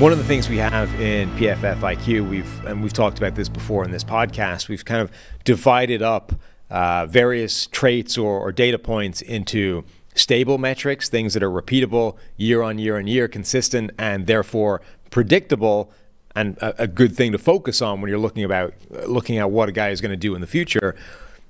One of the things we have in PFF IQ, we've talked about this before in this podcast, we've kind of divided up various traits or data points into stable metrics, things that are repeatable year on year and year, consistent, and therefore predictable, and a good thing to focus on when you're looking at what a guy is going to do in the future.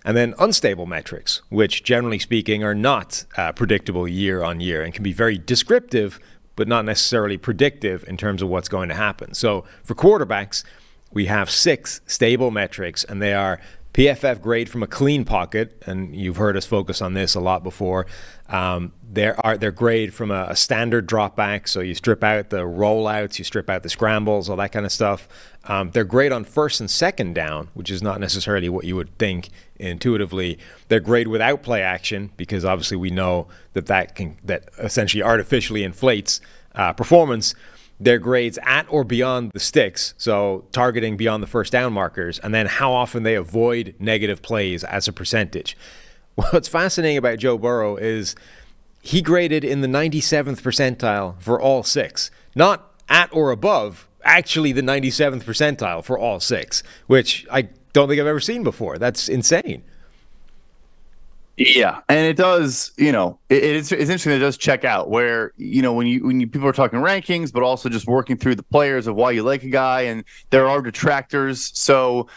And then unstable metrics, which generally speaking are not predictable year on year and can be very descriptive, but not necessarily predictive in terms of what's going to happen. So for quarterbacks, we have 6 stable metrics, and they are PFF grade from a clean pocket, and you've heard us focus on this a lot before. They're grade from a standard drop back, so you strip out the rollouts, you strip out the scrambles, all that kind of stuff. They're grade on first and second down, which is not necessarily what you would think intuitively. They're grade without play action, because obviously we know that essentially artificially inflates performance. Their grades at or beyond the sticks, so targeting beyond the first down markers, and then how often they avoid negative plays as a percentage. What's fascinating about Joe Burrow is he graded in the 97th percentile for all 6, not at or above, actually the 97th percentile for all 6, which I don't think I've ever seen before. That's insane. Yeah, and it does, it's interesting. It does check out where, when you people are talking rankings, but also just working through the players of why you like a guy, and there are detractors. So,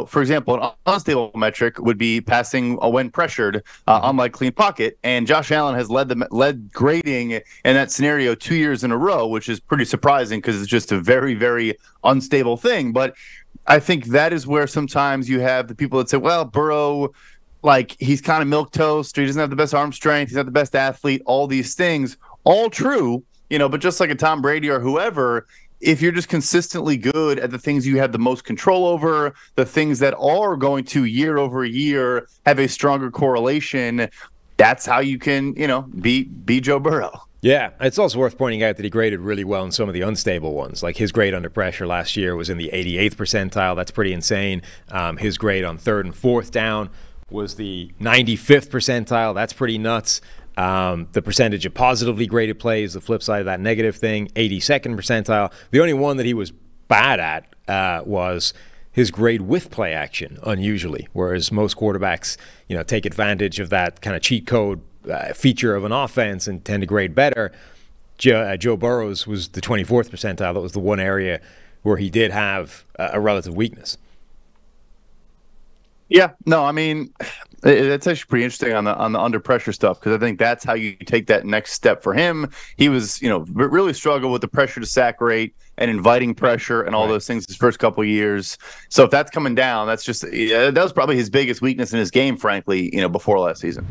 for example, an unstable metric would be passing when pressured, unlike clean pocket. And Josh Allen has led grading in that scenario 2 years in a row, which is pretty surprising because it's just a very, very unstable thing. But I think that is where sometimes you have the people that say, well, Burrow, he's kind of milquetoast, or he doesn't have the best arm strength, he's not the best athlete, all these things, all true, but just like a Tom Brady or whoever, if you're just consistently good at the things you have the most control over, the things that are going to year over year have a stronger correlation, that's how you can, be Joe Burrow. Yeah, it's also worth pointing out that he graded really well in some of the unstable ones. Like his grade under pressure last year was in the 88th percentile. That's pretty insane. His grade on third and fourth down was the 95th percentile. That's pretty nuts. The percentage of positively graded plays, the flip side of that negative thing, 82nd percentile. The only one that he was bad at was his grade with play action, unusually, whereas most quarterbacks, take advantage of that kind of cheat code feature of an offense and tend to grade better. Joe Burrow's was the 24th percentile. That was the one area where he did have a relative weakness. Yeah, no, I mean, it's actually pretty interesting on the under pressure stuff, because I think that's how you take that next step for him. He was, really struggled with the pressure to sack rate and inviting pressure and all those things his first couple of years. So if that's coming down, that was probably his biggest weakness in his game, frankly, before last season.